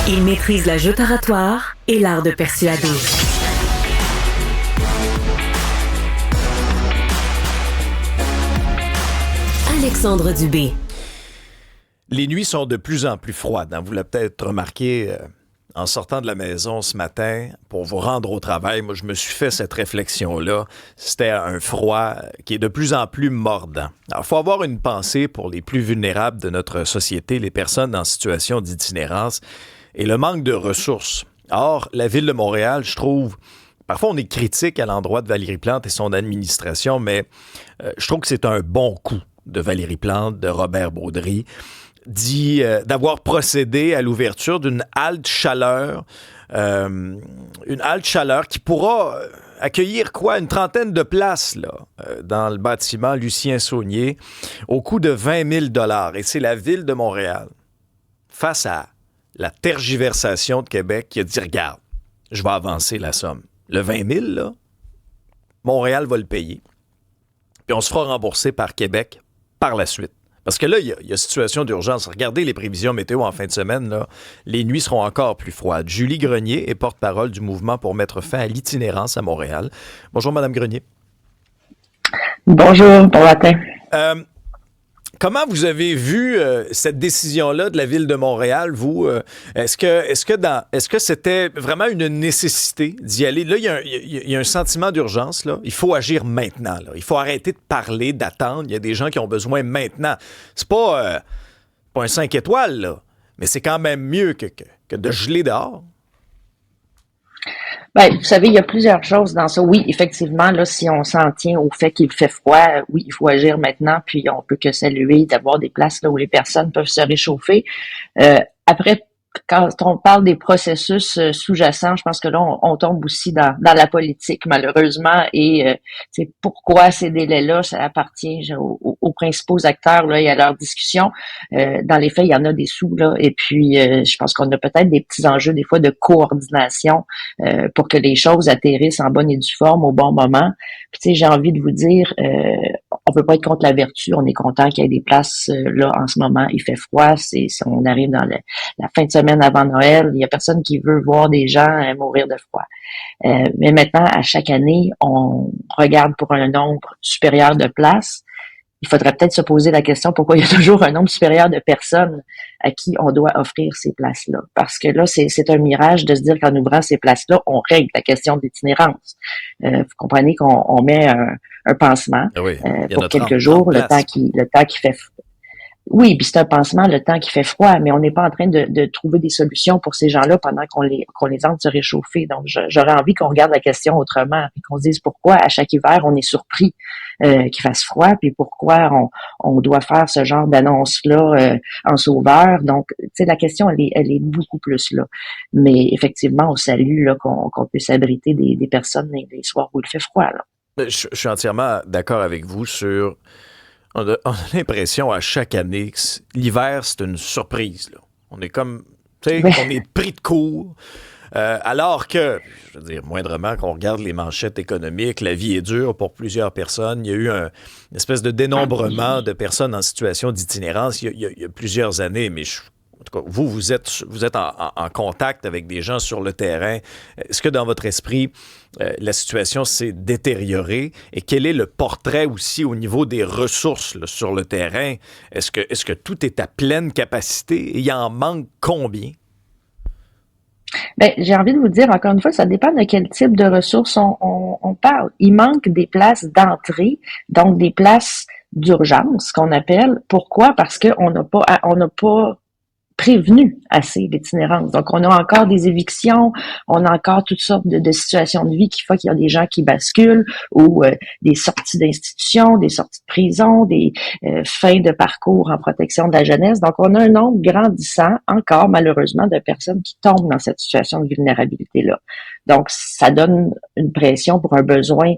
Il maîtrise la joute oratoire et l'art de persuader. Alexandre Dubé. Les nuits sont de plus en plus froides. Vous l'avez peut-être remarqué en sortant de la maison ce matin pour vous rendre au travail. Moi, je me suis fait cette réflexion-là. C'était un froid qui est de plus en plus mordant. Alors, il faut avoir une pensée pour les plus vulnérables de notre société, les personnes en situation d'itinérance et le manque de ressources. Or, la Ville de Montréal, je trouve, parfois on est critique à l'endroit de Valérie Plante et son administration, mais je trouve que c'est un bon coup de Valérie Plante, de Robert Baudry, d'avoir procédé à l'ouverture d'une halte chaleur, qui pourra accueillir une trentaine de places là, dans le bâtiment Lucien Saunier au coût de 20 000 $. Et c'est la Ville de Montréal, face à la tergiversation de Québec, qui a dit, regarde, je vais avancer la somme. Le 20 000, là, Montréal va le payer. Puis on se fera rembourser par Québec par la suite. Parce que là, il y a situation d'urgence. Regardez les prévisions météo en fin de semaine. Là, les nuits seront encore plus froides. Julie Grenier est porte-parole du mouvement pour mettre fin à l'itinérance à Montréal. Bonjour, Madame Grenier. Bonjour, bon matin. Comment vous avez vu cette décision-là de la Ville de Montréal, vous? Est-ce que c'était vraiment une nécessité d'y aller? Là, il y a un sentiment d'urgence, là. Il faut agir maintenant, là. Il faut arrêter de parler, d'attendre. Il y a des gens qui ont besoin maintenant. C'est pas un 5 étoiles, là, mais c'est quand même mieux que de geler dehors. Ben, vous savez, il y a plusieurs choses dans ça. Oui, effectivement, là, si on s'en tient au fait qu'il fait froid, oui, il faut agir maintenant, puis on peut que saluer d'avoir des places là où les personnes peuvent se réchauffer. Après, quand on parle des processus sous-jacents, je pense que là, on tombe aussi dans la politique, malheureusement, et c'est pourquoi ces délais-là, ça appartient aux principaux acteurs là, et à leur discussion. Dans les faits, il y en a des sous, là, et puis je pense qu'on a peut-être des petits enjeux, des fois, de coordination pour que les choses atterrissent en bonne et due forme au bon moment. Puis, tu sais, j'ai envie de vous dire, on peut pas être contre la vertu, on est content qu'il y ait des places là en ce moment, il fait froid, on arrive dans la fin de semaine avant Noël, il y a personne qui veut voir des gens mourir de froid. Mais maintenant, à chaque année, on regarde pour un nombre supérieur de places. Il faudrait peut-être se poser la question pourquoi il y a toujours un nombre supérieur de personnes à qui on doit offrir ces places-là. Parce que là, c'est un mirage de se dire qu'en ouvrant ces places-là, on règle la question d'itinérance. Vous comprenez qu'on met un pansement pour quelques jours, le temps qui fait froid. Oui, puis c'est un pansement le temps qui fait froid, mais on n'est pas en train de trouver des solutions pour ces gens-là pendant qu'on les entend se réchauffer. Donc, j'aurais envie qu'on regarde la question autrement et qu'on se dise pourquoi à chaque hiver on est surpris qu'il fasse froid, puis pourquoi on doit faire ce genre d'annonce-là en sauveur. Donc, tu sais, la question elle est beaucoup plus là. Mais effectivement, on salue là qu'on puisse abriter des personnes les soirs où il fait froid là. Je suis entièrement d'accord avec vous sur. On a l'impression à chaque année que l'hiver, c'est une surprise, là. On est comme, tu sais, on est pris de court. Alors que, je veux dire, moindrement qu'on regarde les manchettes économiques, la vie est dure pour plusieurs personnes. Il y a eu une espèce de dénombrement de personnes en situation d'itinérance il y a plusieurs années, mais en tout cas, vous êtes en contact avec des gens sur le terrain. Est-ce que dans votre esprit, la situation s'est détériorée? Et quel est le portrait aussi au niveau des ressources là, sur le terrain? Est-ce que tout est à pleine capacité? Et il en manque combien? Ben, j'ai envie de vous dire, encore une fois, ça dépend de quel type de ressources on parle. Il manque des places d'entrée, donc des places d'urgence, qu'on appelle. Pourquoi? Parce qu'on n'a pas prévenu assez l'itinérance. Donc, on a encore des évictions, on a encore toutes sortes de situations de vie qui font qu'il y a des gens qui basculent ou des sorties d'institutions, des sorties de prison, des fins de parcours en protection de la jeunesse. Donc, on a un nombre grandissant, encore malheureusement, de personnes qui tombent dans cette situation de vulnérabilité-là. Donc, ça donne une pression pour un besoin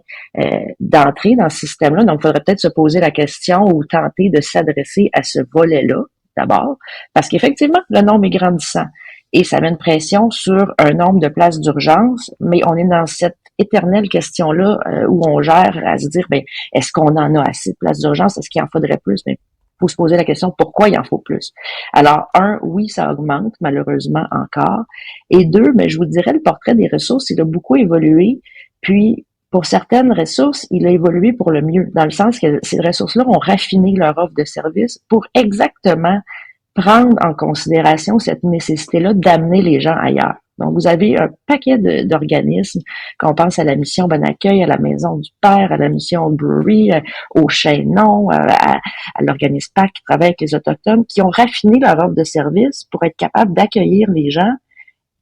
d'entrer dans ce système-là. Donc, il faudrait peut-être se poser la question ou tenter de s'adresser à ce volet-là d'abord, parce qu'effectivement, le nombre est grandissant et ça met une pression sur un nombre de places d'urgence, mais on est dans cette éternelle question-là où on gère à se dire, ben, est-ce qu'on en a assez de places d'urgence? Est-ce qu'il en faudrait plus? Mais faut se poser la question pourquoi il en faut plus. Alors, oui, ça augmente malheureusement encore. Et deux, mais je vous dirais, le portrait des ressources, il a beaucoup évolué. Puis, pour certaines ressources, il a évolué pour le mieux, dans le sens que ces ressources-là ont raffiné leur offre de service pour exactement prendre en considération cette nécessité-là d'amener les gens ailleurs. Donc, vous avez un paquet d'organismes, quand on pense à la mission Bon Accueil, à la Maison du Père, à la mission Brewery, au Chaînon, à l'organisme PAC qui travaille avec les Autochtones, qui ont raffiné leur offre de service pour être capables d'accueillir les gens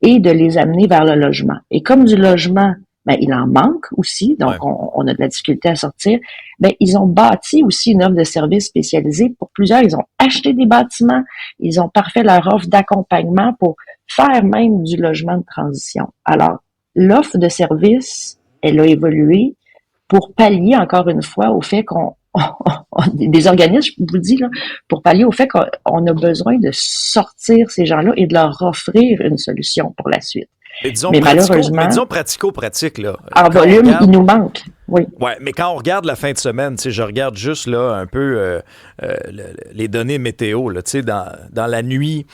et de les amener vers le logement. Et comme du logement, ben, il en manque aussi, donc on a de la difficulté à sortir, ben, ils ont bâti aussi une offre de services spécialisée pour plusieurs. Ils ont acheté des bâtiments, ils ont parfait leur offre d'accompagnement pour faire même du logement de transition. Alors, l'offre de services, elle a évolué pour pallier encore une fois au fait qu'on des organismes, je vous dis, là, pour pallier au fait qu'on a besoin de sortir ces gens-là et de leur offrir une solution pour la suite. Mais malheureusement, pratico-pratique, là. En volume, il nous manque. Oui. Ouais, mais quand on regarde la fin de semaine, tu sais, je regarde juste là un peu les données météo, là, tu sais, dans la nuit,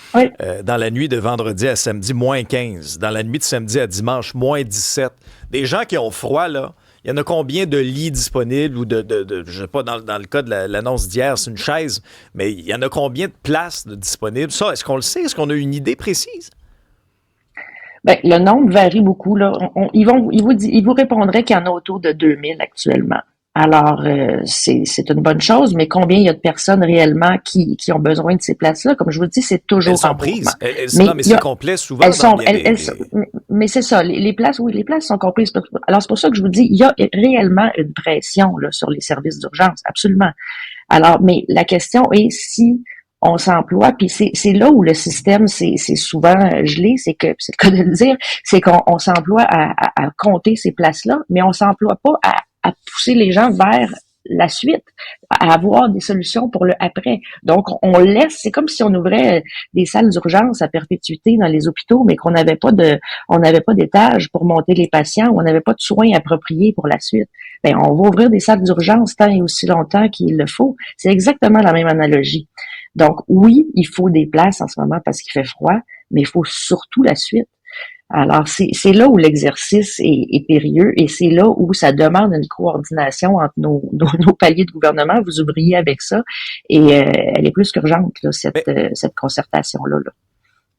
dans la nuit de vendredi à samedi, moins 15. Dans la nuit de samedi à dimanche, moins 17. Des gens qui ont froid, là. Il y en a combien de lits disponibles ou je sais pas, dans le cas de l'annonce d'hier, c'est une chaise, mais il y en a combien de places disponibles? Ça, est-ce qu'on le sait? Est-ce qu'on a une idée précise? Ben, le nombre varie beaucoup, là. Ils vous répondraient qu'il y en a autour de 2000 actuellement. Alors, c'est une bonne chose, mais combien il y a de personnes réellement qui ont besoin de ces places-là? Comme je vous le dis, c'est toujours en prises. Mais c'est complet souvent. Mais c'est ça. Les places, oui, les places sont comprises. Alors, c'est pour ça que je vous dis, il y a réellement une pression là sur les services d'urgence, absolument. Alors, mais la question est si on s'emploie, puis c'est là où le système c'est souvent gelé, c'est le cas de le dire, c'est qu'on s'emploie à compter ces places-là, mais on s'emploie pas à pousser les gens vers la suite, à avoir des solutions pour le après. Donc, on laisse, c'est comme si on ouvrait des salles d'urgence à perpétuité dans les hôpitaux, mais qu'on n'avait pas d'étage pour monter les patients, ou on n'avait pas de soins appropriés pour la suite. Ben, on va ouvrir des salles d'urgence tant et aussi longtemps qu'il le faut. C'est exactement la même analogie. Donc, oui, il faut des places en ce moment parce qu'il fait froid, mais il faut surtout la suite. Alors, c'est là où l'exercice est périlleux et c'est là où ça demande une coordination entre nos paliers de gouvernement. Vous ouvriez avec ça et elle est plus qu'urgente, là, cette concertation-là. Là.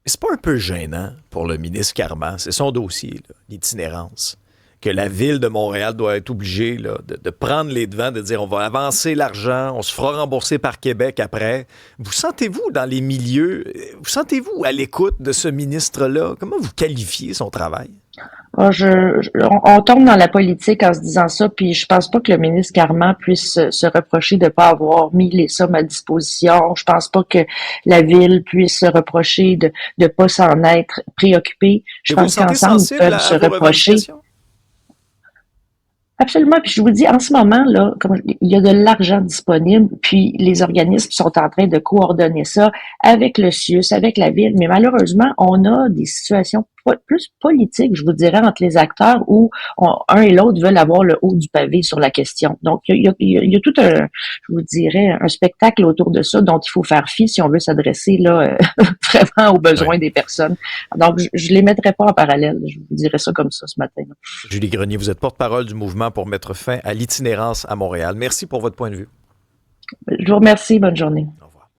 C'est pas un peu gênant pour le ministre Carman, c'est son dossier, là, l'itinérance, que la Ville de Montréal doit être obligée là, de prendre les devants, de dire on va avancer l'argent, on se fera rembourser par Québec après. Vous sentez-vous dans les milieux, vous sentez-vous à l'écoute de ce ministre-là? Comment vous qualifiez son travail? On tombe dans la politique en se disant ça, puis je pense pas que le ministre Carman puisse se reprocher de pas avoir mis les sommes à disposition. Je pense pas que la Ville puisse se reprocher de pas s'en être préoccupée. Je pense qu'ensemble, ils peuvent se reprocher. Absolument. Puis je vous dis, en ce moment, là, il y a de l'argent disponible, puis les organismes sont en train de coordonner ça avec le CIUS, avec la Ville, mais malheureusement, on a des situations plus politiques, je vous dirais, entre les acteurs où un et l'autre veulent avoir le haut du pavé sur la question. Donc, il y a tout un, je vous dirais, un spectacle autour de ça dont il faut faire fi si on veut s'adresser là vraiment aux besoins des personnes. Donc, je les mettrai pas en parallèle. Je vous dirais ça comme ça ce matin. Julie Grenier, vous êtes porte-parole du mouvement pour mettre fin à l'itinérance à Montréal. Merci pour votre point de vue. Je vous remercie. Bonne journée.